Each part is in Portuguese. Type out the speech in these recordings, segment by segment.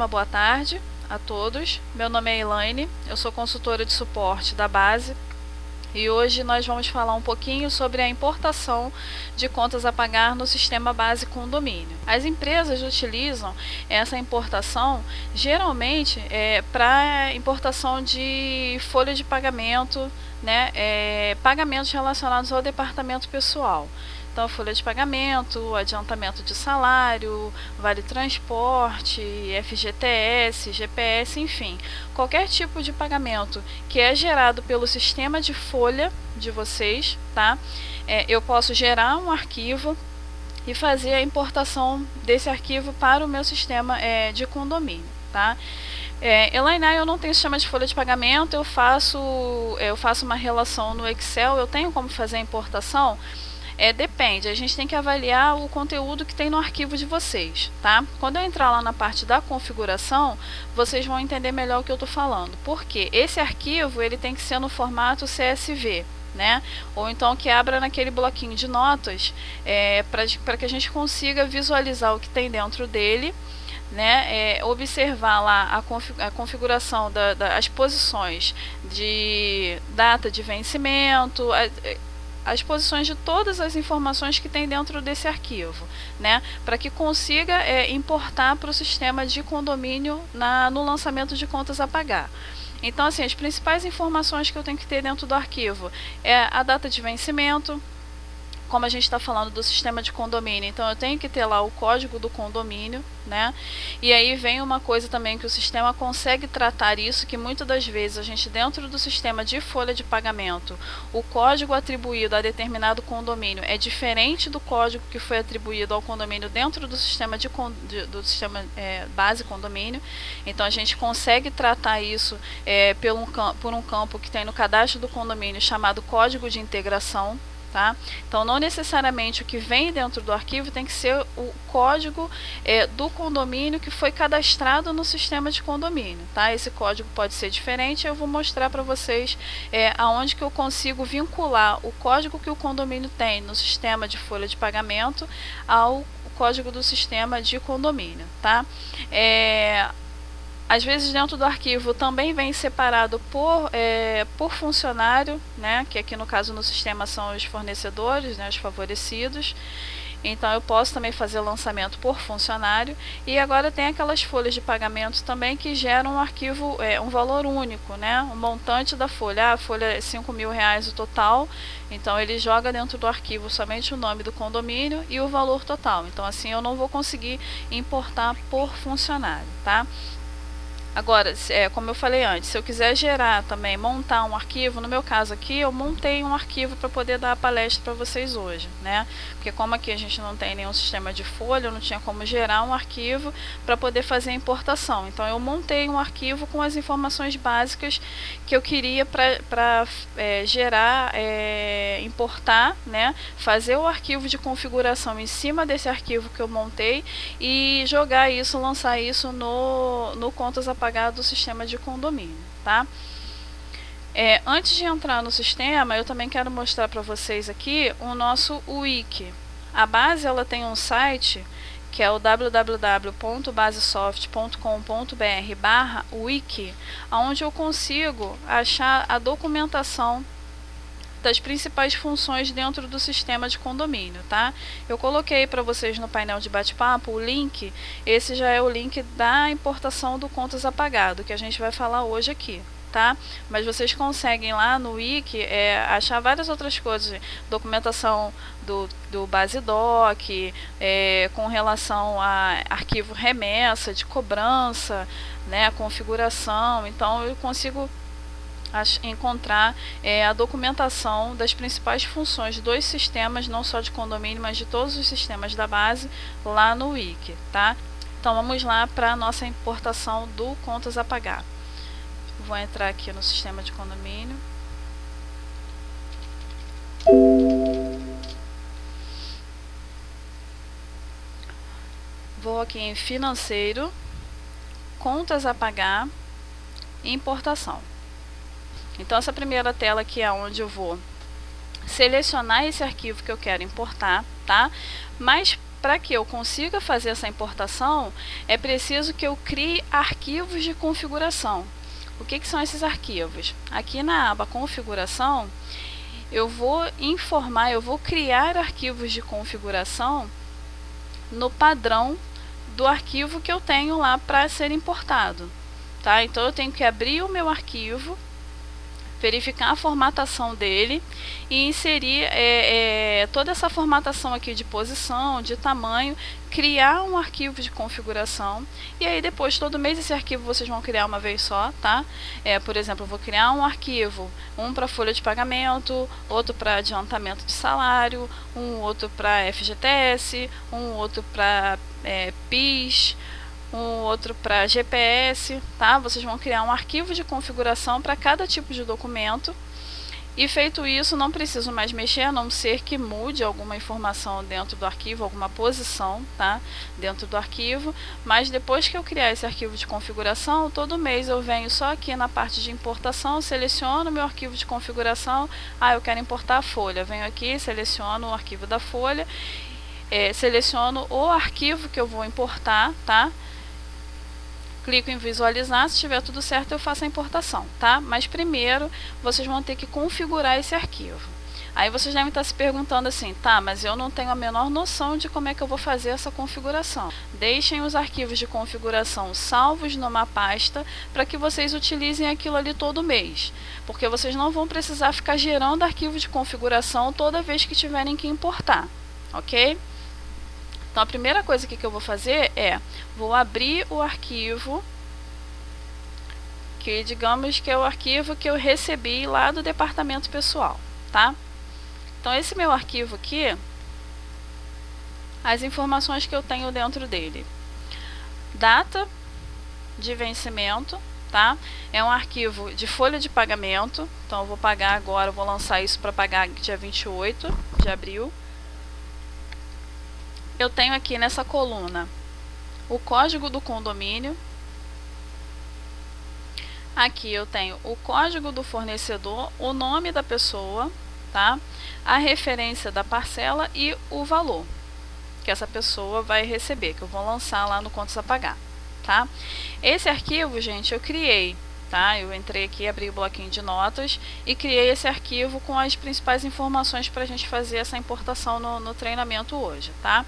uma boa tarde a todos. Meu nome é Elaine, eu sou consultora de suporte da base e hoje nós vamos falar um pouquinho sobre a importação de contas a pagar no sistema base condomínio. As empresas utilizam essa importação geralmente para importação de folha de pagamento, né, pagamentos relacionados ao departamento pessoal. Então, folha de pagamento, adiantamento de salário, vale transporte, FGTS, GPS, enfim. Qualquer tipo de pagamento que é gerado pelo sistema de folha de vocês, tá? Eu posso gerar um arquivo e fazer a importação desse arquivo para o meu sistema de condomínio, tá? Elaine, eu não tenho sistema de folha de pagamento, eu faço uma relação no Excel, eu tenho como fazer a importação? Depende, a gente tem que avaliar o conteúdo que tem no arquivo de vocês, tá? Quando eu entrar lá na parte da configuração, vocês vão entender melhor o que eu estou falando. Porque esse arquivo ele tem que ser no formato CSV, né? Ou então que abra naquele bloquinho de notas, para que a gente consiga visualizar o que tem dentro dele, né, observar lá a configuração das posições de data de vencimento, as posições de todas as informações que tem dentro desse arquivo, né, para que consiga importar para o sistema de condomínio no lançamento de contas a pagar. Então, assim, as principais informações que eu tenho que ter dentro do arquivo é a data de vencimento. Como a gente está falando do sistema de condomínio, então eu tenho que ter lá o código do condomínio, né? E aí vem uma coisa também que o sistema consegue tratar isso, que muitas das vezes a gente dentro do sistema de folha de pagamento, o código atribuído a determinado condomínio é diferente do código que foi atribuído ao condomínio dentro do sistema base condomínio. Então a gente consegue tratar isso por um campo que tem no cadastro do condomínio chamado código de integração. Tá? Então, não necessariamente o que vem dentro do arquivo tem que ser o código do condomínio que foi cadastrado no sistema de condomínio. Tá? Esse código pode ser diferente, eu vou mostrar para vocês aonde que eu consigo vincular o código que o condomínio tem no sistema de folha de pagamento ao código do sistema de condomínio. Tá? Às vezes dentro do arquivo também vem separado por funcionário, né, que aqui no caso no sistema são os fornecedores, né, os favorecidos. Então eu posso também fazer lançamento por funcionário. E agora tem aquelas folhas de pagamento também que geram um arquivo, um valor único, né, o montante da folha. A folha é R$5.000 o total, então ele joga dentro do arquivo somente o nome do condomínio e o valor total. Então assim eu não vou conseguir importar por funcionário, tá? Agora, como eu falei antes, se eu quiser gerar também, montar um arquivo, no meu caso aqui, eu montei um arquivo para poder dar a palestra para vocês hoje, né? Porque como aqui a gente não tem nenhum sistema de folha, eu não tinha como gerar um arquivo para poder fazer a importação. Então, eu montei um arquivo com as informações básicas que eu queria para gerar, importar, né? Fazer o arquivo de configuração em cima desse arquivo que eu montei e jogar isso, lançar isso no contas a pagar do sistema de condomínio, tá? Antes de entrar no sistema, eu também quero mostrar para vocês aqui o nosso wiki. A base ela tem um site que é o www.basesoft.com.br/wiki, onde eu consigo achar a documentação das principais funções dentro do sistema de condomínio, tá? Eu coloquei para vocês no painel de bate-papo o link, esse já é o link da importação do contas a pagar, do que a gente vai falar hoje aqui, tá? Mas vocês conseguem lá no wiki achar várias outras coisas, documentação do Basedoc, com relação a arquivo remessa, de cobrança, né, a configuração. Então eu consigo encontrar a documentação das principais funções dos sistemas, não só de condomínio, mas de todos os sistemas da base lá no wiki, tá? Então vamos lá para a nossa importação do contas a pagar. Vou entrar aqui no sistema de condomínio. Vou aqui em financeiro, contas a pagar e importação. Então essa primeira tela aqui é onde eu vou selecionar esse arquivo que eu quero importar, tá? Mas para que eu consiga fazer essa importação, é preciso que eu crie arquivos de configuração. O que são esses arquivos? Aqui na aba configuração, eu vou criar arquivos de configuração no padrão do arquivo que eu tenho lá para ser importado, tá? Então eu tenho que abrir o meu arquivo, verificar a formatação dele e inserir toda essa formatação aqui de posição, de tamanho, criar um arquivo de configuração, e aí depois, todo mês, esse arquivo vocês vão criar uma vez só, tá? Por exemplo, eu vou criar um arquivo, um para folha de pagamento, outro para adiantamento de salário, um outro para FGTS, um outro para PIS, um outro para GPS, tá? Vocês vão criar um arquivo de configuração para cada tipo de documento, e feito isso, não preciso mais mexer, a não ser que mude alguma informação dentro do arquivo, alguma posição, tá? Dentro do arquivo, mas depois que eu criar esse arquivo de configuração, todo mês eu venho só aqui na parte de importação, seleciono meu arquivo de configuração, eu quero importar a folha, venho aqui, seleciono o arquivo da folha, seleciono o arquivo que eu vou importar, tá? Clico em visualizar, se estiver tudo certo eu faço a importação, tá? Mas primeiro vocês vão ter que configurar esse arquivo. Aí vocês devem estar se perguntando assim, tá, mas eu não tenho a menor noção de como é que eu vou fazer essa configuração. Deixem os arquivos de configuração salvos numa pasta para que vocês utilizem aquilo ali todo mês, porque vocês não vão precisar ficar gerando arquivo de configuração toda vez que tiverem que importar, ok? Então a primeira coisa que eu vou fazer vou abrir o arquivo, que digamos que é o arquivo que eu recebi lá do departamento pessoal, tá? Então esse meu arquivo aqui, as informações que eu tenho dentro dele: data de vencimento, tá? É um arquivo de folha de pagamento, então eu vou pagar agora, eu vou lançar isso para pagar dia 28 de abril. Eu tenho aqui nessa coluna o código do condomínio. Aqui eu tenho o código do fornecedor, o nome da pessoa, tá? A referência da parcela e o valor que essa pessoa vai receber, que eu vou lançar lá no Contas a Pagar, tá? Esse arquivo, gente, eu criei, tá? Eu entrei aqui, abri o bloquinho de notas e criei esse arquivo com as principais informações para a gente fazer essa importação no treinamento hoje, tá?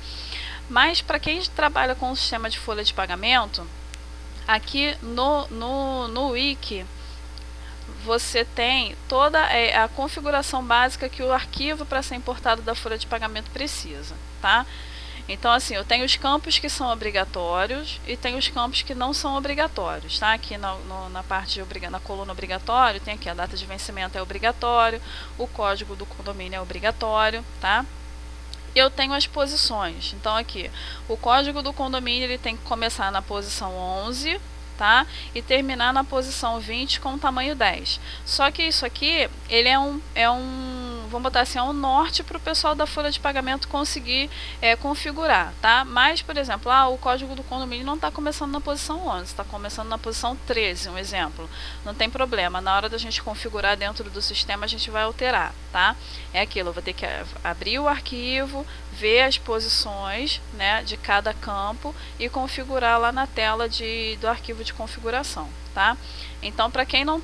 Mas para quem trabalha com o sistema de folha de pagamento, aqui no Wiki você tem toda a configuração básica que o arquivo para ser importado da folha de pagamento precisa, tá? Então assim, eu tenho os campos que são obrigatórios e tenho os campos que não são obrigatórios, tá? Aqui na parte na coluna obrigatório, tem aqui a data de vencimento é obrigatório, o código do condomínio é obrigatório, tá? Eu tenho as posições, então aqui, o código do condomínio ele tem que começar na posição 11, tá? E terminar na posição 20 com o tamanho 10. Só que isso aqui, ele vamos botar assim, é um norte para o pessoal da folha de pagamento conseguir configurar, tá? Mas, por exemplo, o código do condomínio não está começando na posição 11, está começando na posição 13, um exemplo. Não tem problema, na hora da gente configurar dentro do sistema, a gente vai alterar, tá? É aquilo, eu vou ter que abrir o arquivo, ver as posições, né, de cada campo e configurar lá na tela do arquivo de configuração, tá? Então, para quem não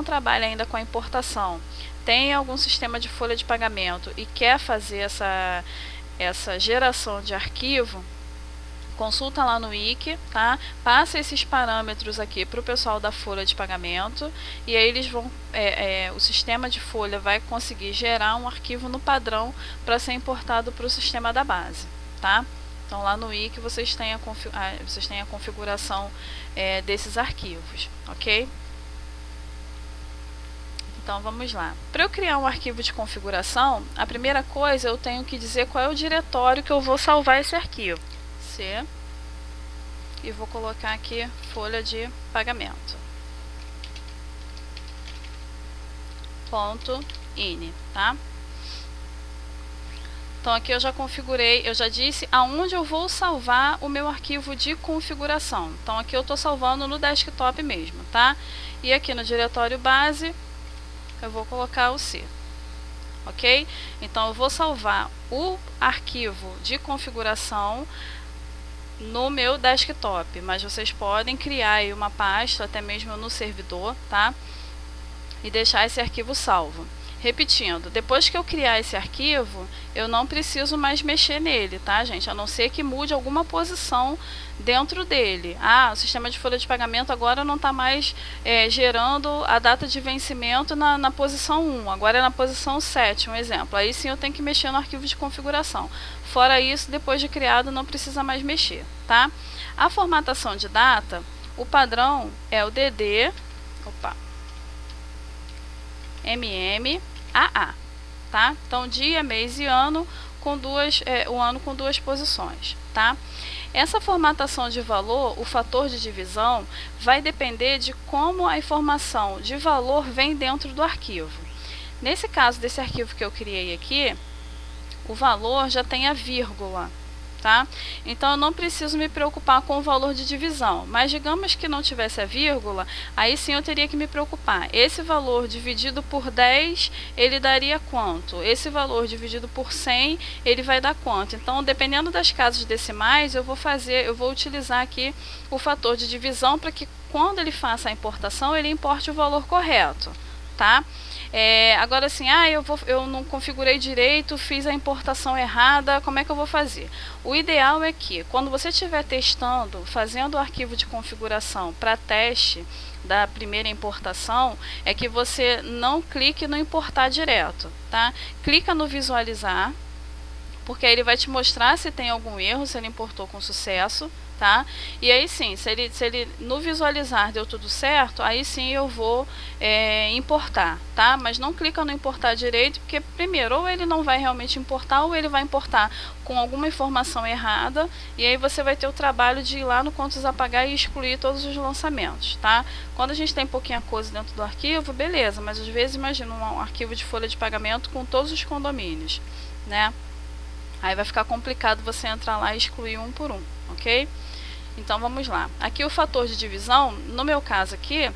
trabalha ainda com a importação, tem algum sistema de folha de pagamento e quer fazer essa geração de arquivo, consulta lá no Wiki, tá? Passa esses parâmetros aqui para o pessoal da folha de pagamento e aí eles vão, o sistema de folha vai conseguir gerar um arquivo no padrão para ser importado para o sistema da base, tá? Então lá no Wiki vocês têm a configuração desses arquivos, ok? Então vamos lá. Para eu criar um arquivo de configuração, a primeira coisa eu tenho que dizer qual é o diretório que eu vou salvar esse arquivo. C, e vou colocar aqui folha de pagamento. .ini, tá? Então aqui eu já configurei, eu já disse aonde eu vou salvar o meu arquivo de configuração. Então aqui eu estou salvando no desktop mesmo, tá? E aqui no diretório base eu vou colocar o C, ok? Então eu vou salvar o arquivo de configuração no meu desktop, mas vocês podem criar aí uma pasta, até mesmo no servidor, tá? E deixar esse arquivo salvo. Repetindo, depois que eu criar esse arquivo, eu não preciso mais mexer nele, tá, gente? A não ser que mude alguma posição dentro dele. Ah, o sistema de folha de pagamento agora não está mais gerando a data de vencimento na posição 1, agora é na posição 7, um exemplo. Aí sim eu tenho que mexer no arquivo de configuração. Fora isso, depois de criado, não precisa mais mexer, tá? A formatação de data, o padrão é o DD, MMAA, tá? Então dia, mês e ano com o ano com duas posições, tá? Essa formatação de valor, o fator de divisão, vai depender de como a informação de valor vem dentro do arquivo. Nesse caso desse arquivo que eu criei aqui, o valor já tem a vírgula, tá? Então eu não preciso me preocupar com o valor de divisão, mas digamos que não tivesse a vírgula, aí sim eu teria que me preocupar. Esse valor dividido por 10, ele daria quanto? Esse valor dividido por 100, ele vai dar quanto? Então, dependendo das casas decimais, eu vou utilizar aqui o fator de divisão para que quando ele faça a importação, ele importe o valor correto, tá? Agora assim, eu não configurei direito, fiz a importação errada, como é que eu vou fazer? O ideal é que, quando você estiver testando, fazendo o arquivo de configuração para teste da primeira importação, é que você não clique no importar direto, tá? Clica no visualizar, porque aí ele vai te mostrar se tem algum erro, se ele importou com sucesso, tá? E aí sim, se ele no visualizar deu tudo certo, aí sim eu vou importar, tá? Mas não clica no importar direito, porque primeiro, ou ele não vai realmente importar, ou ele vai importar com alguma informação errada, e aí você vai ter o trabalho de ir lá no contas a pagar e excluir todos os lançamentos, tá? Quando a gente tem pouquinha coisa dentro do arquivo, beleza, mas às vezes imagina um arquivo de folha de pagamento com todos os condomínios, né? Aí vai ficar complicado você entrar lá e excluir um por um, ok? Então vamos lá. Aqui o fator de divisão, no meu caso aqui,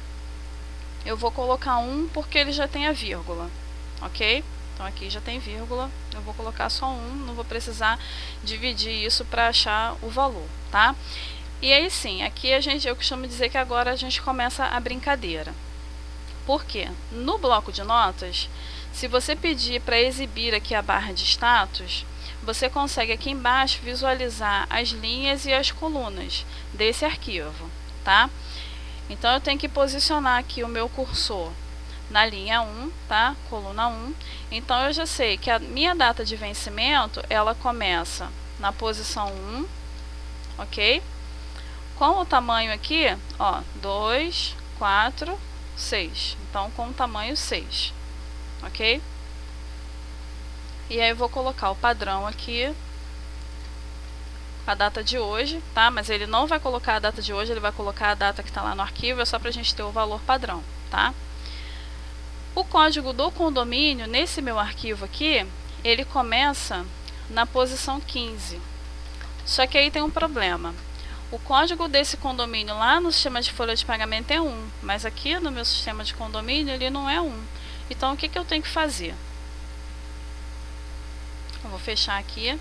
eu vou colocar 1 porque ele já tem a vírgula, ok? Então aqui já tem vírgula, eu vou colocar só 1, não vou precisar dividir isso para achar o valor, tá? E aí sim, aqui eu costumo dizer que agora a gente começa a brincadeira. Por quê? No bloco de notas, se você pedir para exibir aqui a barra de status, você consegue aqui embaixo visualizar as linhas e as colunas desse arquivo, tá? Então eu tenho que posicionar aqui o meu cursor na linha 1, tá? Coluna 1. Então eu já sei que a minha data de vencimento, ela começa na posição 1, ok? Com o tamanho aqui, ó, 2, 4, 6. Então com o tamanho 6, ok? E aí eu vou colocar o padrão aqui, a data de hoje, tá? Mas ele não vai colocar a data de hoje, ele vai colocar a data que está lá no arquivo, é só para a gente ter o valor padrão, tá? O código do condomínio, nesse meu arquivo aqui, ele começa na posição 15. Só que aí tem um problema. O código desse condomínio lá no sistema de folha de pagamento é 1, mas aqui no meu sistema de condomínio ele não é 1. Então o que eu tenho que fazer? Eu vou fechar aqui.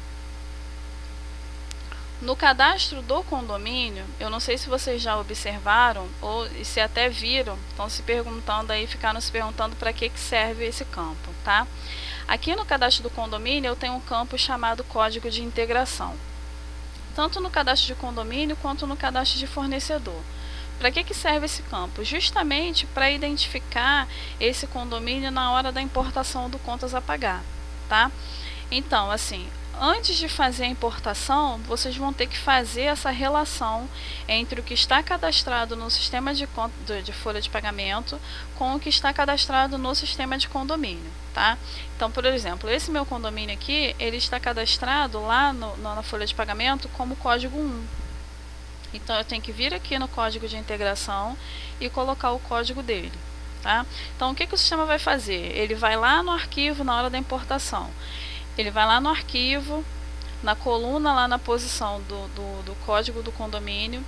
No cadastro do condomínio, eu não sei se vocês já observaram ou se até viram, estão se perguntando aí, ficaram se perguntando para que serve esse campo, tá? Aqui no cadastro do condomínio eu tenho um campo chamado código de integração, tanto no cadastro de condomínio quanto no cadastro de fornecedor. Para que serve esse campo? Justamente para identificar esse condomínio na hora da importação do contas a pagar, tá? Então, assim, antes de fazer a importação, vocês vão ter que fazer essa relação entre o que está cadastrado no sistema de folha de pagamento com o que está cadastrado no sistema de condomínio, tá? Então, por exemplo, esse meu condomínio aqui, ele está cadastrado lá na folha de pagamento como código 1. Então, eu tenho que vir aqui no código de integração e colocar o código dele, tá? Então, o que o sistema vai fazer? Ele vai lá no arquivo na hora da importação. Ele vai lá no arquivo, na coluna lá na posição do código do condomínio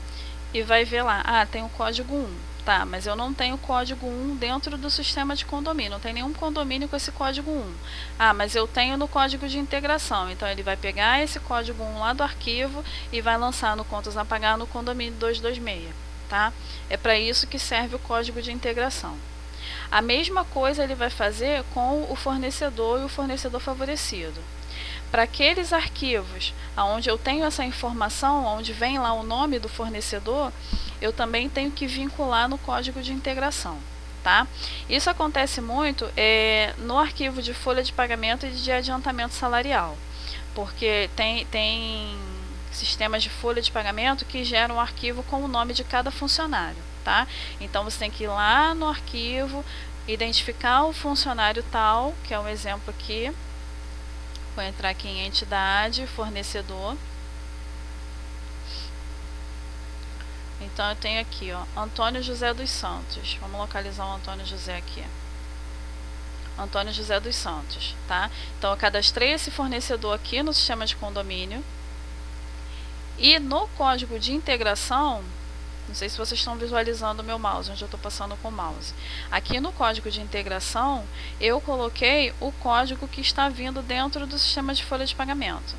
e vai ver lá, tem o código 1. Tá, mas eu não tenho código 1 dentro do sistema de condomínio, não tem nenhum condomínio com esse código 1. Ah, mas eu tenho no código de integração, então ele vai pegar esse código 1 lá do arquivo e vai lançar no contas a pagar no condomínio 226, tá? É para isso que serve o código de integração. A mesma coisa ele vai fazer com o fornecedor e o fornecedor favorecido. Para aqueles arquivos onde eu tenho essa informação, onde vem lá o nome do fornecedor, eu também tenho que vincular no código de integração, tá? Isso acontece muito no arquivo de folha de pagamento e de adiantamento salarial, porque tem sistemas de folha de pagamento que geram um arquivo com o nome de cada funcionário, tá? Então você tem que ir lá no arquivo, identificar o funcionário tal, que é um exemplo aqui. Vou entrar aqui em entidade, fornecedor. Então eu tenho aqui, ó, Antônio José dos Santos. Vamos localizar o Antônio José aqui. Antônio José dos Santos, tá? Então eu cadastrei esse fornecedor aqui no sistema de condomínio. E no código de integração, não sei se vocês estão visualizando o meu mouse, onde eu estou passando com o mouse. Aqui no código de integração, eu coloquei o código que está vindo dentro do sistema de folha de pagamento,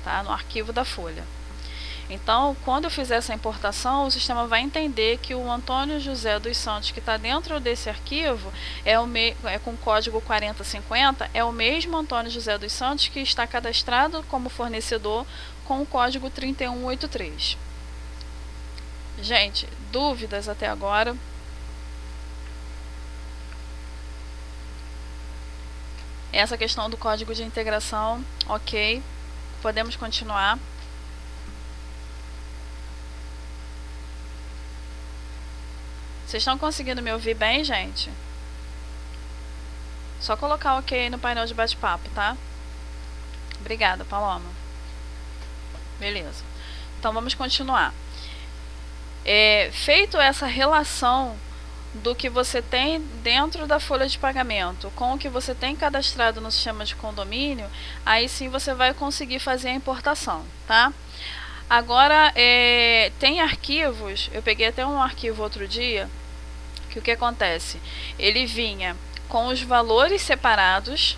tá? No arquivo da folha. Então, quando eu fizer essa importação, o sistema vai entender que o Antônio José dos Santos que está dentro desse arquivo é com código 4050, é o mesmo Antônio José dos Santos que está cadastrado como fornecedor com o código 3183. Gente, dúvidas até agora? Essa questão do código de integração, ok. Podemos continuar. Vocês estão conseguindo me ouvir bem, gente? Só colocar ok aí no painel de bate-papo, tá? Obrigada, Paloma. Beleza. Então vamos continuar. Feito essa relação do que você tem dentro da folha de pagamento com o que você tem cadastrado no sistema de condomínio, aí sim você vai conseguir fazer a importação, tá? Agora, tem arquivos, eu peguei até um arquivo outro dia, que o que acontece? Ele vinha com os valores separados,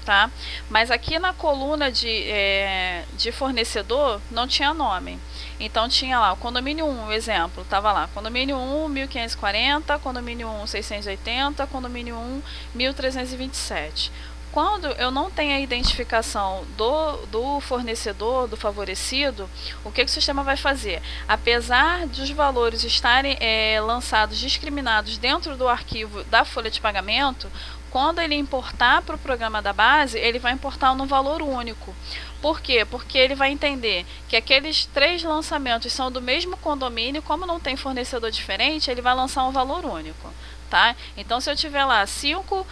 tá? Mas aqui na coluna de fornecedor não tinha nome. Então tinha lá o condomínio 1, exemplo, estava lá, condomínio 1, 1540, condomínio 1, 680, condomínio 1, 1327. Quando eu não tenho a identificação do fornecedor, do favorecido, o que o sistema vai fazer? Apesar dos valores estarem lançados discriminados dentro do arquivo da folha de pagamento, quando ele importar para o programa da base, ele vai importar no valor único. Por quê? Porque ele vai entender que aqueles 3 lançamentos são do mesmo condomínio, como não tem fornecedor diferente, ele vai lançar um valor único. Tá? Então, se eu tiver lá 5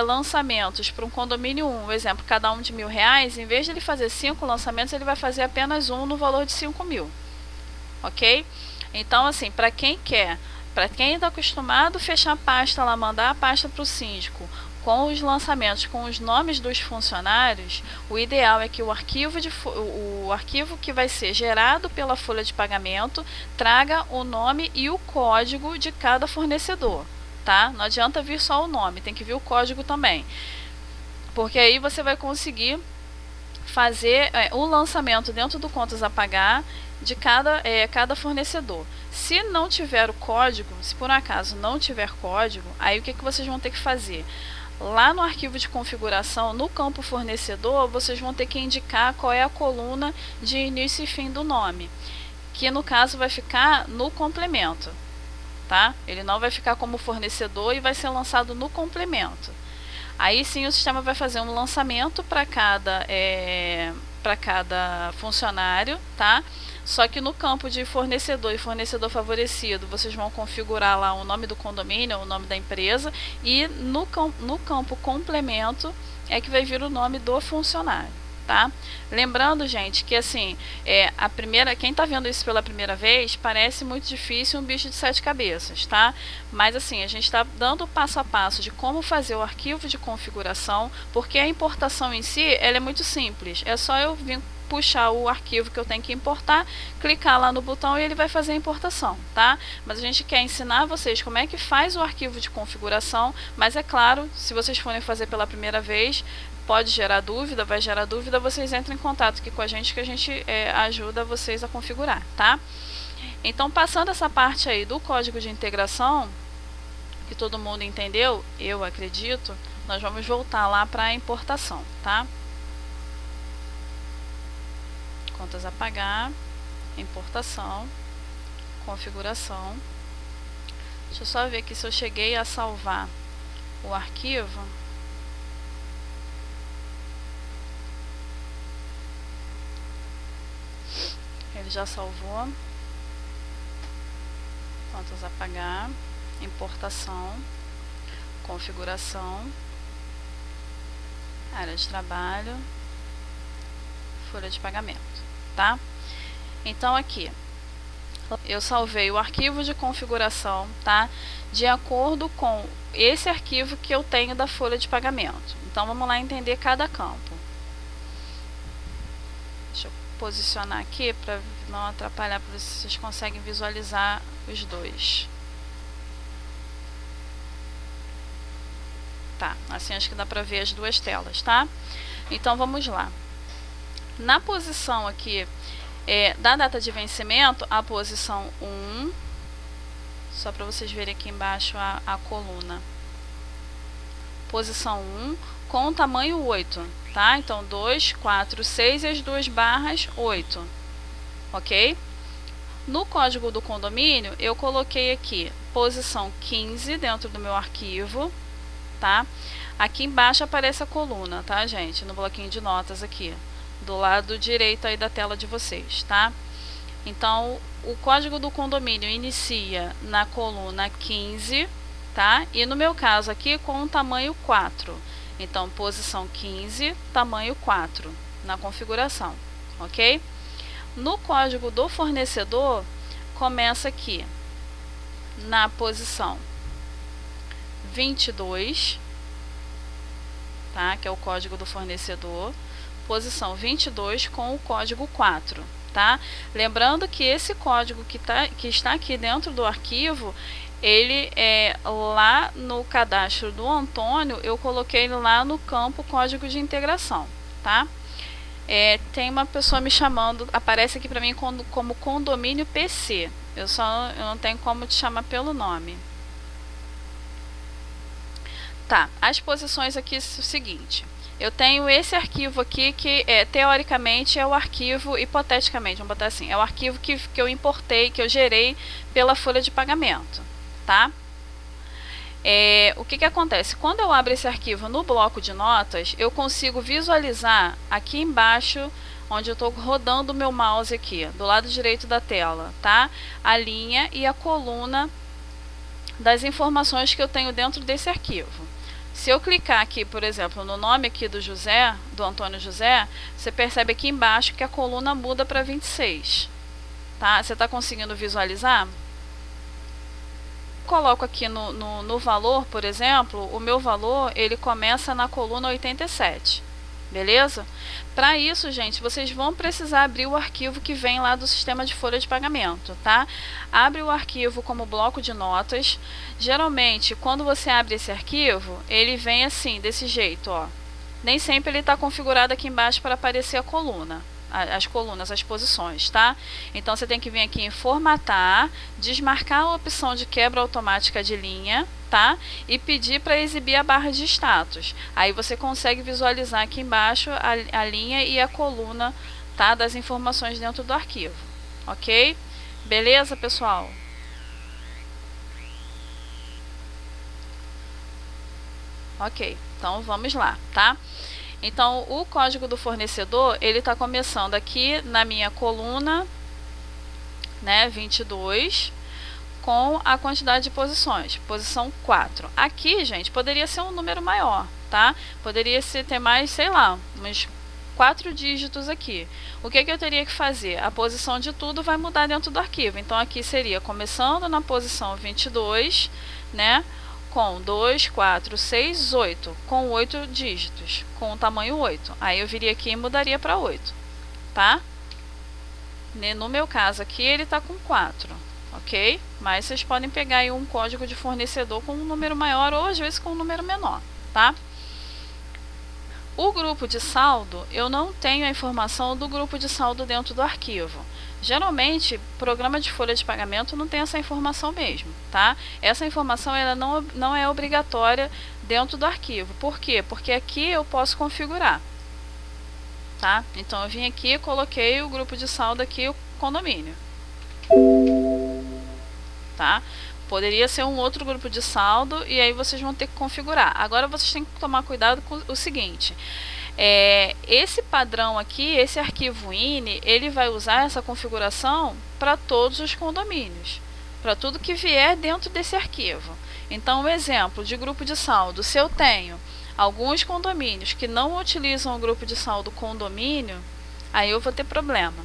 lançamentos para um condomínio 1, exemplo, cada um de R$1.000, em vez de ele fazer 5 lançamentos, ele vai fazer apenas um no valor de 5.000. Ok? Então, assim, para quem quer, para quem está acostumado a fechar a pasta lá, mandar a pasta para o síndico com os lançamentos, com os nomes dos funcionários, o ideal é que o arquivo que vai ser gerado pela folha de pagamento traga o nome e o código de cada fornecedor. Tá? Não adianta vir só o nome, tem que vir o código também, porque aí você vai conseguir fazer o lançamento dentro do contas a pagar de cada fornecedor. Se não tiver o código, se por acaso não tiver código, aí o que vocês vão ter que fazer? Lá no arquivo de configuração, no campo fornecedor, vocês vão ter que indicar qual é a coluna de início e fim do nome, que no caso vai ficar no complemento. Tá? Ele não vai ficar como fornecedor e vai ser lançado no complemento. Aí sim o sistema vai fazer um lançamento para cada funcionário, tá? Só que no campo de fornecedor e fornecedor favorecido, vocês vão configurar lá o nome do condomínio, o nome da empresa, e no campo complemento é que vai vir o nome do funcionário. Tá? Lembrando, gente, que assim, quem está vendo isso pela primeira vez, parece muito difícil, um bicho de 7 cabeças, tá? Mas assim, a gente está dando o passo a passo de como fazer o arquivo de configuração, porque a importação em si, ela é muito simples, é só eu vir puxar o arquivo que eu tenho que importar, clicar lá no botão e ele vai fazer a importação, tá? Mas a gente quer ensinar vocês como é que faz o arquivo de configuração, mas é claro, se vocês forem fazer pela primeira vez, pode gerar dúvida, vai gerar dúvida, vocês entram em contato aqui com a gente que a gente ajuda vocês a configurar, tá? Então, passando essa parte aí do código de integração, que todo mundo entendeu, eu acredito, nós vamos voltar lá para a importação, tá? Contas a pagar, importação, configuração. Deixa eu só ver aqui se eu cheguei a salvar o arquivo. Ele já salvou. Contas a pagar, importação, configuração, área de trabalho, folha de pagamento, tá? Então aqui, eu salvei o arquivo de configuração, tá? De acordo com esse arquivo que eu tenho da folha de pagamento. Então vamos lá entender cada campo. Deixa eu posicionar aqui para não atrapalhar, para ver se vocês conseguem visualizar os dois. Tá, assim acho que dá para ver as duas telas, tá? Então vamos lá. Na posição aqui da data de vencimento, a posição 1, só para vocês verem aqui embaixo a coluna. Posição 1 com o tamanho 8, tá? Então 2, 4, 6 e as duas barras 8, ok? No código do condomínio, eu coloquei aqui posição 15 dentro do meu arquivo, tá? Aqui embaixo aparece a coluna, tá, gente? No bloquinho de notas aqui, do lado direito aí da tela de vocês, tá? Então, o código do condomínio inicia na coluna 15, tá? E no meu caso aqui com o tamanho 4. Então, posição 15, tamanho 4 na configuração, ok? No código do fornecedor, começa aqui na posição 22, tá? Que é o código do fornecedor, posição 22 com o código 4, tá? Lembrando que esse código que está aqui dentro do arquivo, ele lá no cadastro do Antônio, eu coloquei ele lá no campo código de integração, tá? Tem uma pessoa me chamando, aparece aqui para mim como condomínio PC. Eu não tenho como te chamar pelo nome. Tá, as posições aqui é o seguinte. Eu tenho esse arquivo aqui que teoricamente é o arquivo, hipoteticamente, vamos botar assim, é o arquivo que eu importei, que eu gerei pela folha de pagamento, tá? O que acontece? Quando eu abro esse arquivo no bloco de notas, eu consigo visualizar aqui embaixo, onde eu estou rodando o meu mouse aqui, do lado direito da tela, tá? A linha e a coluna das informações que eu tenho dentro desse arquivo. Se eu clicar aqui, por exemplo, no nome aqui do José, do Antônio José, você percebe aqui embaixo que a coluna muda para 26, tá? Você está conseguindo visualizar? Coloco aqui no valor, por exemplo, o meu valor, ele começa na coluna 87, beleza? Para isso, gente, vocês vão precisar abrir o arquivo que vem lá do sistema de folha de pagamento, tá? Abre o arquivo como bloco de notas. Geralmente, quando você abre esse arquivo, ele vem assim, desse jeito, ó. Nem sempre ele está configurado aqui embaixo para aparecer a coluna. As colunas, as posições, tá? Então você tem que vir aqui em formatar, desmarcar a opção de quebra automática de linha, tá? E pedir para exibir a barra de status. Aí você consegue visualizar aqui embaixo a linha e a coluna, tá? Das informações dentro do arquivo, ok? Beleza, pessoal? Ok, então vamos lá, tá? Então, o código do fornecedor, ele está começando aqui na minha coluna, né, 22, com a quantidade de posições, posição 4. Aqui, gente, poderia ser um número maior, tá? Poderia ter mais, sei lá, uns 4 dígitos aqui. O que eu teria que fazer? A posição de tudo vai mudar dentro do arquivo. Então, aqui seria começando na posição 22, né? Com 2, 4, 6, 8, com 8 dígitos, com o tamanho 8. Aí eu viria aqui e mudaria para 8, tá? No meu caso aqui, ele está com 4, ok? Mas vocês podem pegar aí um código de fornecedor com um número maior ou às vezes com um número menor, tá? O grupo de saldo, eu não tenho a informação do grupo de saldo dentro do arquivo. Geralmente, programa de folha de pagamento não tem essa informação mesmo, tá? Essa informação ela não é obrigatória dentro do arquivo. Por quê? Porque aqui eu posso configurar, tá? Então, eu vim aqui e coloquei o grupo de saldo aqui, o condomínio, tá? Poderia ser um outro grupo de saldo e aí vocês vão ter que configurar. Agora vocês têm que tomar cuidado com o seguinte: esse padrão aqui, esse arquivo INI, ele vai usar essa configuração para todos os condomínios, para tudo que vier dentro desse arquivo. Então, um exemplo de grupo de saldo: se eu tenho alguns condomínios que não utilizam o grupo de saldo condomínio, aí eu vou ter problema,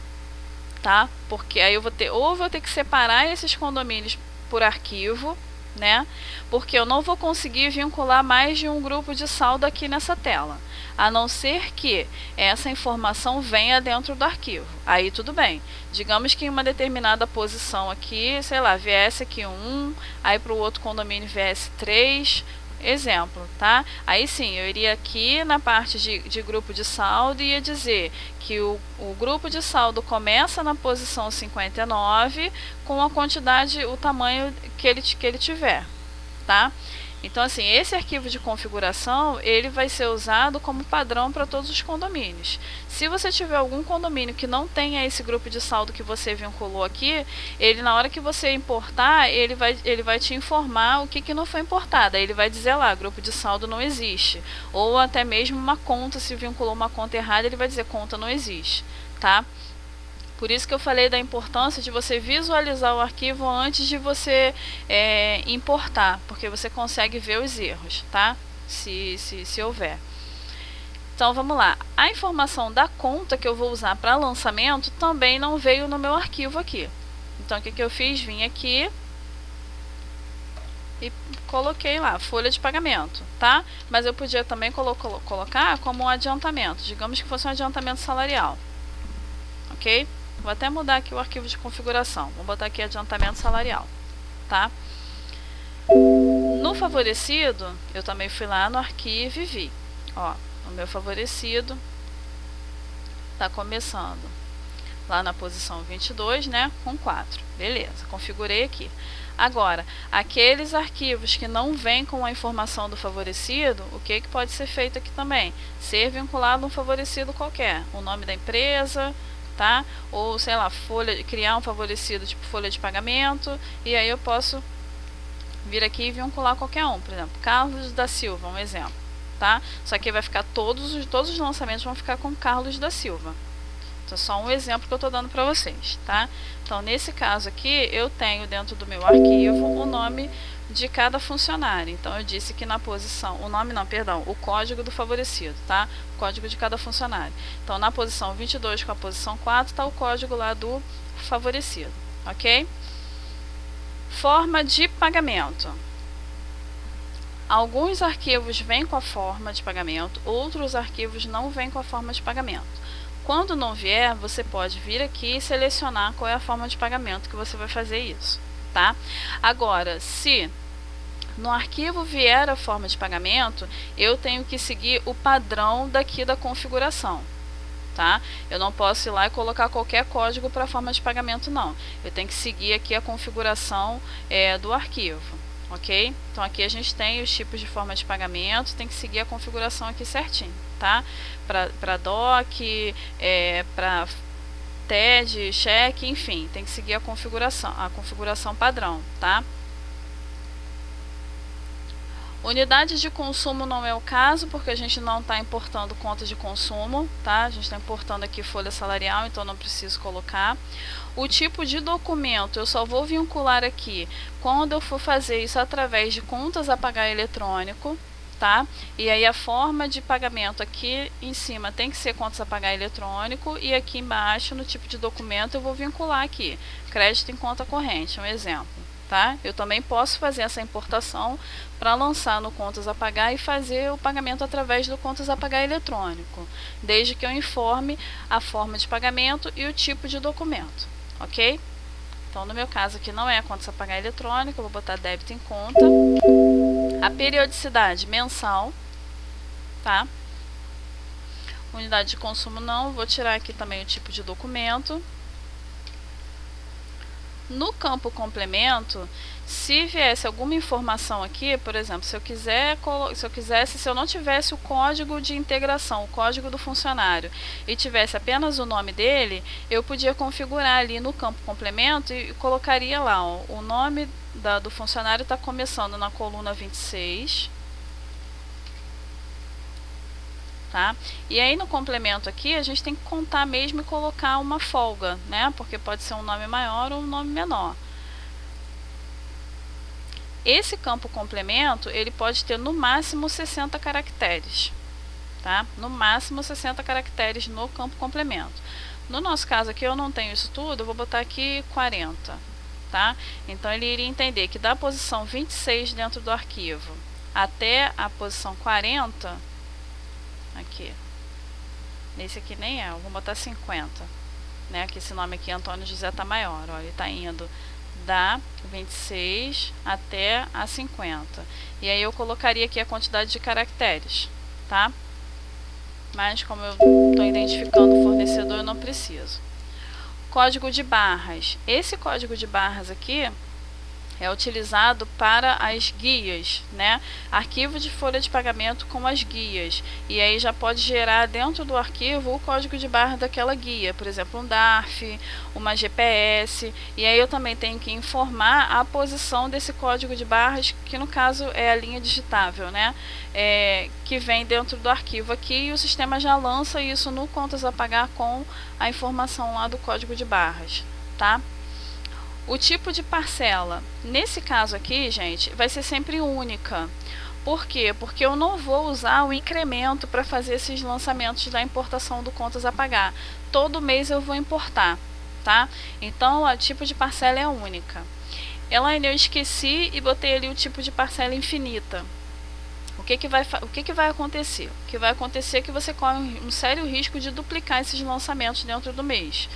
tá? Porque aí eu vou ter que separar esses condomínios por arquivo, né? Porque eu não vou conseguir vincular mais de um grupo de saldo aqui nessa tela, a não ser que essa informação venha dentro do arquivo. Aí tudo bem. Digamos que em uma determinada posição aqui, sei lá, viesse aqui 1, aí para o outro condomínio viesse 3, exemplo, tá? Aí sim, eu iria aqui na parte de grupo de saldo e ia dizer que o grupo de saldo começa na posição 59 com a quantidade, o tamanho que ele tiver, tá? Então, assim, esse arquivo de configuração, ele vai ser usado como padrão para todos os condomínios. Se você tiver algum condomínio que não tenha esse grupo de saldo que você vinculou aqui, ele, na hora que você importar, ele vai te informar o que não foi importado. Aí ele vai dizer lá, grupo de saldo não existe. Ou até mesmo uma conta, se vinculou uma conta errada, ele vai dizer conta não existe, tá? Por isso que eu falei da importância de você visualizar o arquivo antes de você importar, porque você consegue ver os erros, tá? Se houver. Então vamos lá. A informação da conta que eu vou usar para lançamento também não veio no meu arquivo aqui. Então o que eu fiz? Vim aqui e coloquei lá, folha de pagamento, tá? Mas eu podia também colocar como um adiantamento, digamos que fosse um adiantamento salarial, ok? Vou até mudar aqui o arquivo de configuração. Vou botar aqui adiantamento salarial, tá? No favorecido, eu também fui lá no arquivo e vi. Ó, o meu favorecido tá começando lá na posição 22, né? Com 4. Beleza, configurei aqui. Agora, aqueles arquivos que não vêm com a informação do favorecido, o que pode ser feito aqui também? Ser vinculado a um favorecido qualquer. O nome da empresa, tá? Ou, sei lá, criar um favorecido tipo folha de pagamento, e aí eu posso vir aqui e vincular qualquer um. Por exemplo, Carlos da Silva, um exemplo, tá? Só que vai ficar todos os lançamentos vão ficar com Carlos da Silva. Então, só um exemplo que eu estou dando para vocês, tá? Então, nesse caso aqui, eu tenho dentro do meu arquivo o nome de cada funcionário. Então, eu disse que na posição, o código do favorecido, tá? O código de cada funcionário. Então, na posição 22 com a posição 4, está o código lá do favorecido, ok? Forma de pagamento. Alguns arquivos vêm com a forma de pagamento, outros arquivos não vêm com a forma de pagamento. Quando não vier, você pode vir aqui e selecionar qual é a forma de pagamento que você vai fazer isso, tá? Agora, se no arquivo vier a forma de pagamento, eu tenho que seguir o padrão daqui da configuração, tá? Eu não posso ir lá e colocar qualquer código para a forma de pagamento, não. Eu tenho que seguir aqui a configuração do arquivo, ok? Então aqui a gente tem os tipos de forma de pagamento, tem que seguir a configuração aqui certinho, tá? Para DOC, para TED, cheque, enfim, tem que seguir a configuração padrão, tá? Unidade de consumo não é o caso, porque a gente não está importando conta de consumo, tá? A gente está importando aqui folha salarial, então não preciso colocar. O tipo de documento eu só vou vincular aqui quando eu for fazer isso através de contas a pagar eletrônico, tá? E aí a forma de pagamento aqui em cima tem que ser contas a pagar eletrônico, e aqui embaixo no tipo de documento eu vou vincular aqui crédito em conta corrente, um exemplo, tá? Eu também posso fazer essa importação para lançar no Contas a Pagar e fazer o pagamento através do Contas a Pagar eletrônico, desde que eu informe a forma de pagamento e o tipo de documento, ok? Então, no meu caso aqui não é Contas a Pagar eletrônico, eu vou botar débito em conta. A periodicidade mensal, tá? Unidade de consumo não, vou tirar aqui também o tipo de documento. No campo complemento, se viesse alguma informação aqui, por exemplo, se eu não tivesse o código de integração, o código do funcionário, e tivesse apenas o nome dele, eu podia configurar ali no campo complemento e colocaria lá, ó, o nome do funcionário está começando na coluna 26. Tá? E aí no complemento aqui a gente tem que contar mesmo e colocar uma folga, né? Porque pode ser um nome maior ou um nome menor. Esse campo complemento, ele pode ter no máximo 60 caracteres, tá? No máximo 60 caracteres no campo complemento. No nosso caso aqui eu não tenho isso tudo, eu vou botar aqui 40, tá? Então ele iria entender que da posição 26 dentro do arquivo até a posição 40, aqui, nesse aqui nem é, eu vou botar 50, né, que esse nome aqui, Antônio José, tá maior, ó, ele tá indo da 26 até a 50, e aí eu colocaria aqui a quantidade de caracteres, tá? Mas como eu estou identificando o fornecedor, eu não preciso. Código de barras, esse código de barras aqui é utilizado para as guias, né? Arquivo de folha de pagamento com as guias. E aí já pode gerar dentro do arquivo o código de barra daquela guia, por exemplo, um DARF, uma GPS. E aí eu também tenho que informar a posição desse código de barras, que no caso é a linha digitável, né? Que vem dentro do arquivo aqui, e o sistema já lança isso no Contas a Pagar com a informação lá do código de barras, tá? O tipo de parcela, nesse caso aqui, gente, vai ser sempre única. Por quê? Porque eu não vou usar o incremento para fazer esses lançamentos da importação do Contas a Pagar. Todo mês eu vou importar, tá? Então, o tipo de parcela é única. Elaine, eu esqueci e botei ali o tipo de parcela infinita. O que vai acontecer? O que vai acontecer é que você corre um sério risco de duplicar esses lançamentos dentro do mês.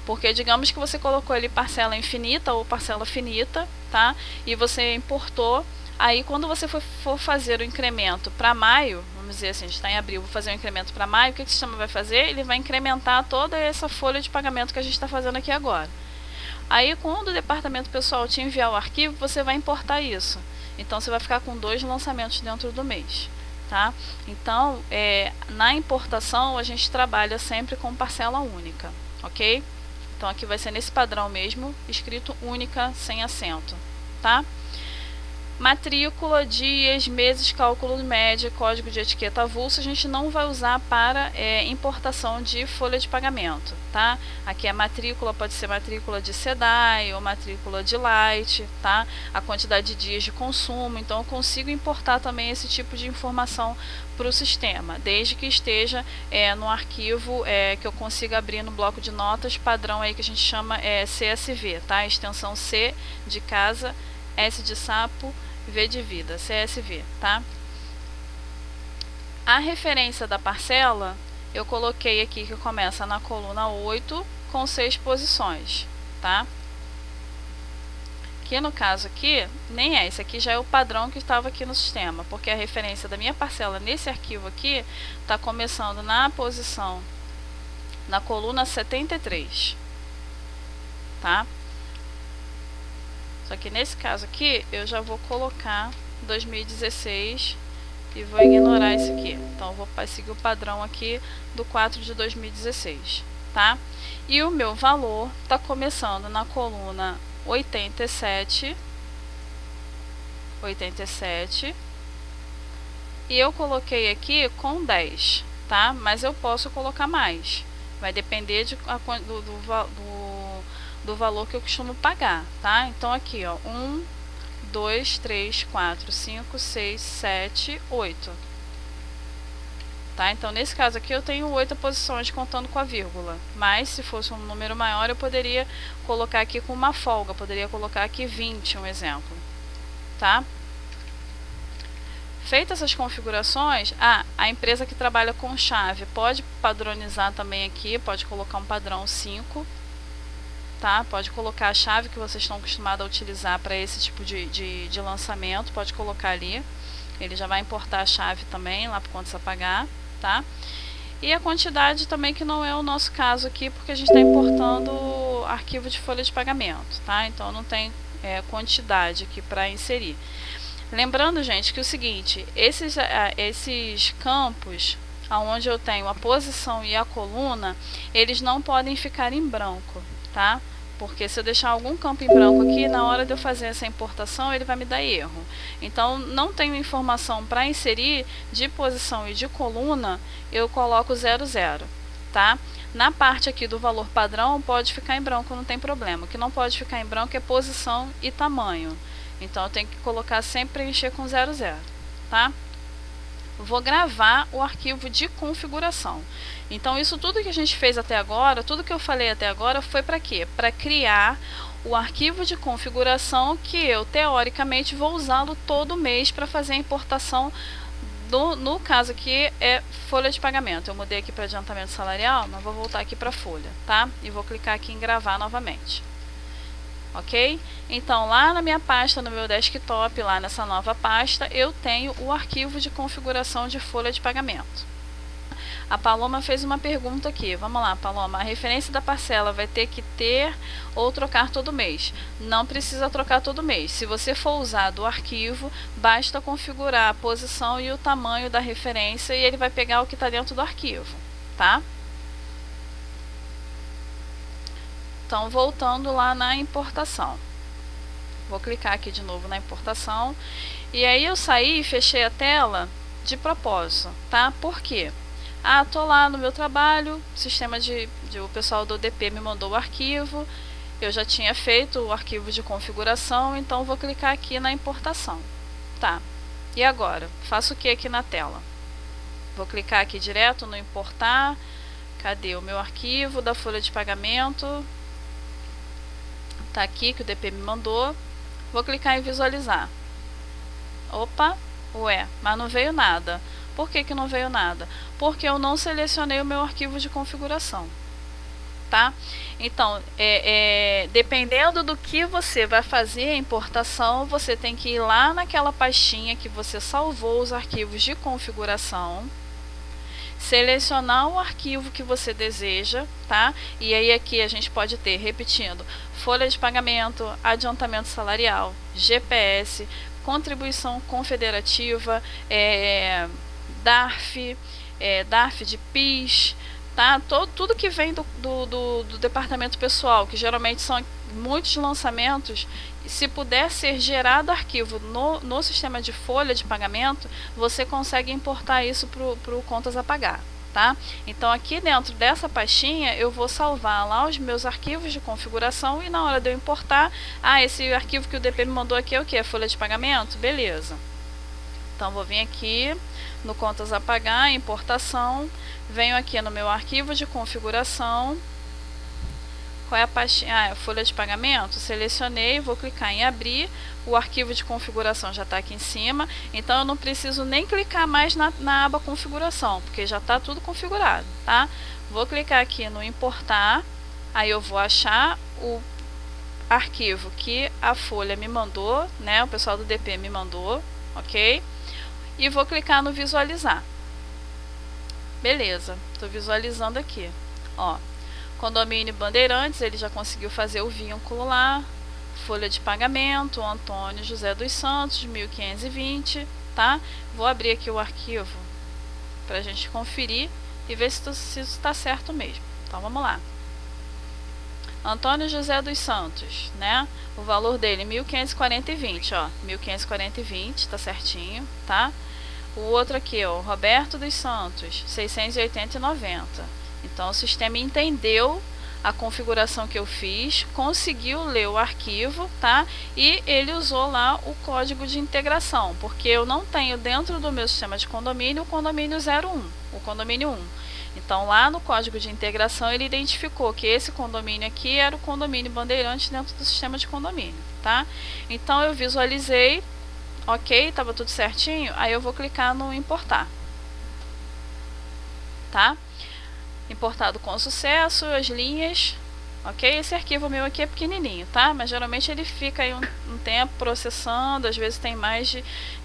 Porque digamos que você colocou ali parcela infinita ou parcela finita, tá? E você importou, aí quando você for fazer o incremento para maio, vamos dizer assim, a gente está em abril, vou fazer o incremento para maio, o que o sistema vai fazer? Ele vai incrementar toda essa folha de pagamento que a gente está fazendo aqui agora. Aí quando o departamento pessoal te enviar o arquivo, você vai importar isso. Então você vai ficar com 2 lançamentos dentro do mês, tá? Então, na importação a gente trabalha sempre com parcela única, ok? Então aqui vai ser nesse padrão mesmo, escrito única, sem acento, tá? Matrícula, dias, meses, cálculo média, código de etiqueta avulso, a gente não vai usar para importação de folha de pagamento, tá? Aqui a matrícula pode ser matrícula de SEDAI ou matrícula de Light, tá? A quantidade de dias de consumo, então eu consigo importar também esse tipo de informação para o sistema, desde que esteja no arquivo que eu consiga abrir no bloco de notas, padrão aí que a gente chama CSV, tá? Extensão C de casa, S de sapo, V de vida, CSV, tá? A referência da parcela, eu coloquei aqui que começa na coluna 8 com 6 posições, tá? Que no caso aqui, nem esse aqui já é o padrão que estava aqui no sistema, porque a referência da minha parcela nesse arquivo aqui está começando na posição, na coluna 73, tá? Só que nesse caso aqui, eu já vou colocar 2016 e vou ignorar esse aqui. Então, eu vou seguir o padrão aqui do 4 de 2016, tá? E o meu valor está começando na coluna 87, e eu coloquei aqui com 10, tá? Mas eu posso colocar mais. Vai depender do valor que eu costumo pagar, tá? Então aqui, ó, 1, 2, 3, 4, 5, 6, 7, 8. tá? Então, nesse caso aqui, eu tenho 8 posições contando com a vírgula, mas se fosse um número maior, eu poderia colocar aqui com uma folga, poderia colocar aqui 20, um exemplo, tá? Feitas essas configurações, a empresa que trabalha com chave pode padronizar também aqui, pode colocar um padrão 5, tá? Pode colocar a chave que vocês estão acostumados a utilizar para esse tipo de lançamento, pode colocar ali. Ele já vai importar a chave também lá para contas a pagar, tá? E a quantidade também, que não é o nosso caso aqui, porque a gente está importando arquivo de folha de pagamento, tá? Então não tem quantidade aqui para inserir. Lembrando, gente, que o seguinte, esses campos, onde eu tenho a posição e a coluna, eles não podem ficar em branco, tá? Porque se eu deixar algum campo em branco aqui, na hora de eu fazer essa importação, ele vai me dar erro. Então, não tenho informação para inserir de posição e de coluna, eu coloco 00, tá? Na parte aqui do valor padrão, pode ficar em branco, não tem problema. O que não pode ficar em branco é posição e tamanho. Então, eu tenho que colocar sempre preencher com 00, tá? Vou gravar o arquivo de configuração. Então, isso tudo que a gente fez até agora, tudo que eu falei até agora, foi para quê? Para criar o arquivo de configuração que eu, teoricamente, vou usá-lo todo mês para fazer a importação. No caso aqui, é folha de pagamento. Eu mudei aqui para adiantamento salarial, mas vou voltar aqui para folha, tá? E vou clicar aqui em gravar novamente. Ok? Então, lá na minha pasta, no meu desktop, lá nessa nova pasta, eu tenho o arquivo de configuração de folha de pagamento. A Paloma fez uma pergunta aqui. Vamos lá, Paloma. A referência da parcela vai ter que ter ou trocar todo mês? Não precisa trocar todo mês. Se você for usar do arquivo, basta configurar a posição e o tamanho da referência e ele vai pegar o que está dentro do arquivo, tá? Então, voltando lá na importação. Vou clicar aqui de novo na importação. E aí eu saí e fechei a tela de propósito, tá? Por quê? Tô lá no meu trabalho, o pessoal do DP me mandou o arquivo. Eu já tinha feito o arquivo de configuração, então vou clicar aqui na importação. Tá. E agora? Faço o que aqui na tela? Vou clicar aqui direto no importar. Cadê o meu arquivo da folha de pagamento? Tá aqui que o DP me mandou. Vou clicar em visualizar. Opa, mas não veio nada. Por que não veio nada? Porque eu não selecionei o meu arquivo de configuração, tá? Então, dependendo do que você vai fazer a importação, você tem que ir lá naquela pastinha que você salvou os arquivos de configuração, selecionar o arquivo que você deseja, tá? E aí aqui a gente pode ter, repetindo, folha de pagamento, adiantamento salarial, GPS, contribuição confederativa, DARF, DARF de PIS, tá? Tudo que vem do departamento pessoal, que geralmente são muitos lançamentos. Se puder ser gerado arquivo no sistema de folha de pagamento, você consegue importar isso para o contas a pagar, tá? Então, aqui dentro dessa pastinha, eu vou salvar lá os meus arquivos de configuração e na hora de eu importar, esse arquivo que o DP me mandou aqui é o que? É folha de pagamento? Beleza. Então, vou vir aqui no contas a pagar, importação, venho aqui no meu arquivo de configuração. Qual é a pastinha? Folha de pagamento, selecionei, vou clicar em abrir, o arquivo de configuração já está aqui em cima, então eu não preciso nem clicar mais na aba configuração, porque já está tudo configurado, tá? Vou clicar aqui no importar, aí eu vou achar o arquivo que a folha me mandou, né? O pessoal do DP me mandou, ok? E vou clicar no visualizar. Beleza, estou visualizando aqui, ó. Condomínio Bandeirantes, ele já conseguiu fazer o vínculo lá. Folha de pagamento, Antônio José dos Santos, 1520, tá? Vou abrir aqui o arquivo para a gente conferir e ver se isso está certo mesmo. Então, vamos lá. Antônio José dos Santos, né? O valor dele, 1540,20, ó. 1540,20, tá certinho, tá? O outro aqui, ó, Roberto dos Santos, 680,90. Então, o sistema entendeu a configuração que eu fiz, conseguiu ler o arquivo, tá? E ele usou lá o código de integração, porque eu não tenho dentro do meu sistema de condomínio o condomínio 01. o condomínio 1. Então, lá no código de integração, ele identificou que esse condomínio aqui era o condomínio Bandeirantes dentro do sistema de condomínio, tá? Então, eu visualizei, ok, estava tudo certinho, aí eu vou clicar no importar, tá? Importado com sucesso, as linhas, ok? Esse arquivo meu aqui é pequenininho, tá? Mas geralmente ele fica aí um tempo processando, às vezes tem mais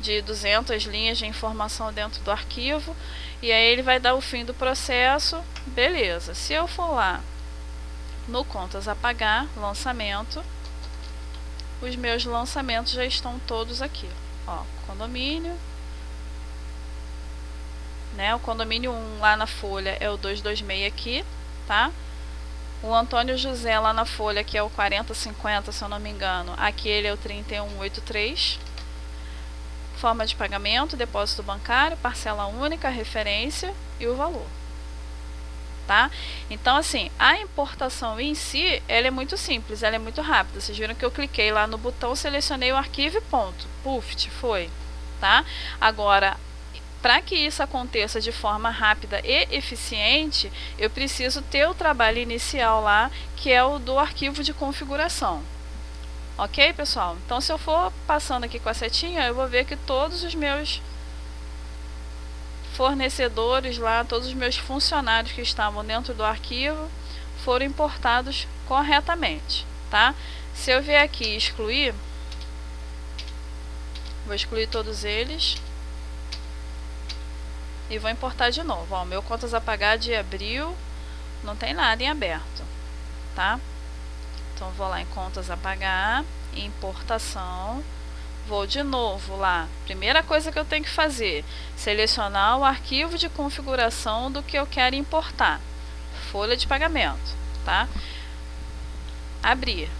de 200 linhas de informação dentro do arquivo, e aí ele vai dar o fim do processo, beleza. Se eu for lá no contas a pagar, lançamento, os meus lançamentos já estão todos aqui, ó, condomínio, né? O condomínio 1 lá na folha é o 226 aqui, tá? O Antônio José lá na folha, que é o 4050, se eu não me engano, aqui ele é o 3183. Forma de pagamento, depósito bancário, parcela única, referência e o valor, tá? Então, assim, a importação em si, ela é muito simples, ela é muito rápida. Vocês viram que eu cliquei lá no botão, selecionei o arquivo e ponto. Puf, foi, tá? Agora, para que isso aconteça de forma rápida e eficiente, eu preciso ter o trabalho inicial lá, que é o do arquivo de configuração. Ok, pessoal? Então, se eu for passando aqui com a setinha, eu vou ver que todos os meus fornecedores lá, todos os meus funcionários que estavam dentro do arquivo foram importados corretamente, tá? Se eu vier aqui e excluir, vou excluir todos eles e vou importar de novo. Ó, meu contas a pagar de abril, não tem nada em aberto, tá? Então, vou lá em contas a pagar, importação, vou de novo lá. Primeira coisa que eu tenho que fazer, selecionar o arquivo de configuração do que eu quero importar. Folha de pagamento, tá? Abrir.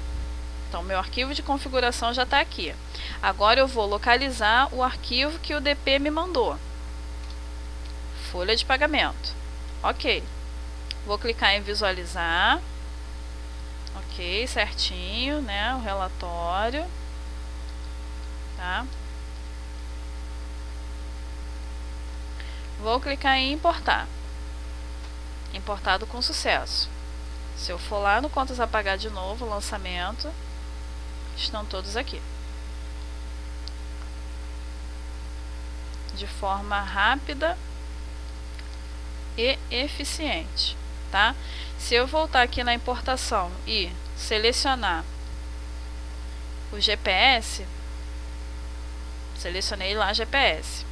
Então, meu arquivo de configuração já está aqui. Agora, eu vou localizar o arquivo que o DP me mandou. Folha de pagamento. Ok. Vou clicar em visualizar. Ok, certinho, né? O relatório. Tá? Vou clicar em importar. Importado com sucesso. Se eu for lá no contas a pagar de novo, lançamento, estão todos aqui. De forma rápida e eficiente, tá? Se eu voltar aqui na importação e selecionar o GPS, selecionei lá GPS,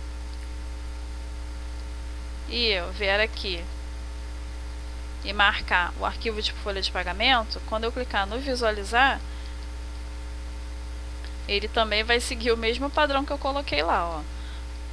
e eu vier aqui e marcar o arquivo de folha de pagamento, quando eu clicar no visualizar, ele também vai seguir o mesmo padrão que eu coloquei lá, ó.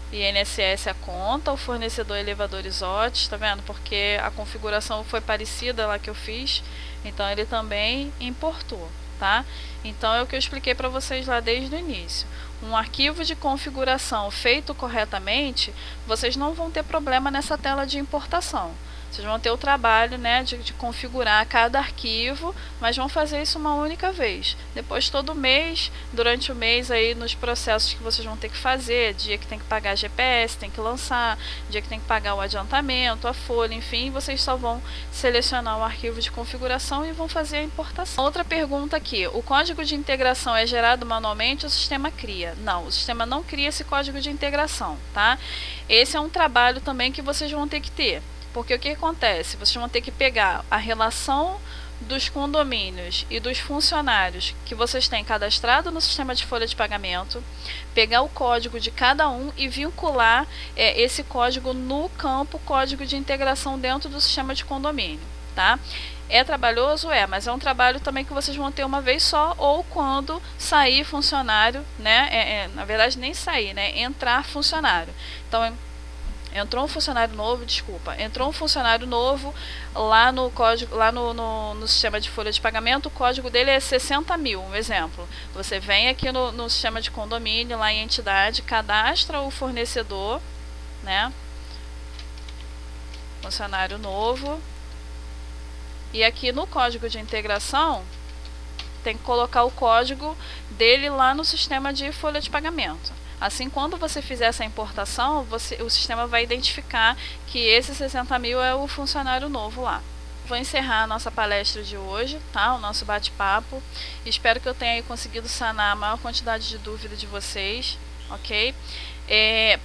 INSS a conta, o fornecedor elevadores OTS, tá vendo? Porque a configuração foi parecida lá que eu fiz, então ele também importou, tá? Então é o que eu expliquei para vocês lá desde o início. Um arquivo de configuração feito corretamente, vocês não vão ter problema nessa tela de importação. Vocês vão ter o trabalho, né, de configurar cada arquivo, mas vão fazer isso uma única vez. Depois, todo mês, durante o mês, aí nos processos que vocês vão ter que fazer, dia que tem que pagar GPS, tem que lançar, dia que tem que pagar o adiantamento, a folha, enfim, vocês só vão selecionar o arquivo de configuração e vão fazer a importação. Outra pergunta aqui, o código de integração é gerado manualmente ou o sistema cria? Não, o sistema não cria esse código de integração, tá? Esse é um trabalho também que vocês vão ter que ter. Porque o que acontece? Vocês vão ter que pegar a relação dos condomínios e dos funcionários que vocês têm cadastrado no sistema de folha de pagamento, pegar o código de cada um e vincular esse código no campo código de integração dentro do sistema de condomínio, tá? É trabalhoso? É, mas é um trabalho também que vocês vão ter uma vez só ou quando sair funcionário, né? Na verdade, nem sair, né? Entrar funcionário. Então, entrou um funcionário novo, entrou um funcionário novo lá no código, lá no sistema de folha de pagamento, o código dele é 60 mil, um exemplo. Você vem aqui no sistema de condomínio, lá em entidade, cadastra o fornecedor, né? Funcionário novo. E aqui no código de integração, tem que colocar o código dele lá no sistema de folha de pagamento. Assim, quando você fizer essa importação, o sistema vai identificar que esse 60 mil é o funcionário novo lá. Vou encerrar a nossa palestra de hoje, tá? O nosso bate-papo. Espero que eu tenha conseguido sanar a maior quantidade de dúvida de vocês, ok?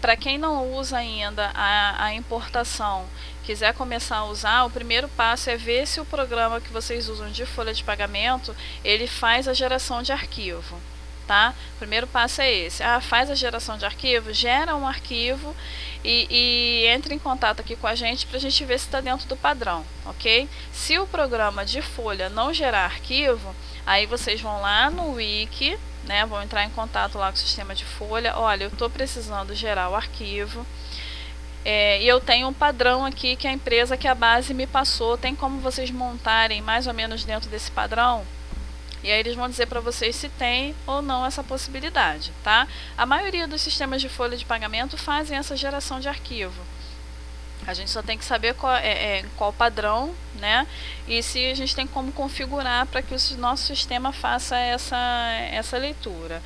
Para quem não usa ainda a importação, quiser começar a usar, o primeiro passo é ver se o programa que vocês usam de folha de pagamento, ele faz a geração de arquivo, tá? O primeiro passo é esse. Faz a geração de arquivo, gera um arquivo e entre em contato aqui com a gente para a gente ver se está dentro do padrão, ok? Se o programa de folha não gerar arquivo, aí vocês vão lá no wiki, né? Vão entrar em contato lá com o sistema de folha. Olha, eu estou precisando gerar o arquivo. E eu tenho um padrão aqui que a empresa, que a base me passou. Tem como vocês montarem mais ou menos dentro desse padrão? E aí eles vão dizer para vocês se tem ou não essa possibilidade, tá? A maioria dos sistemas de folha de pagamento fazem essa geração de arquivo. A gente só tem que saber qual padrão, né? E se a gente tem como configurar para que o nosso sistema faça essa leitura.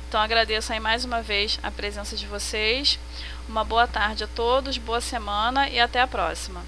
Então agradeço aí mais uma vez a presença de vocês. Uma boa tarde a todos, boa semana e até a próxima.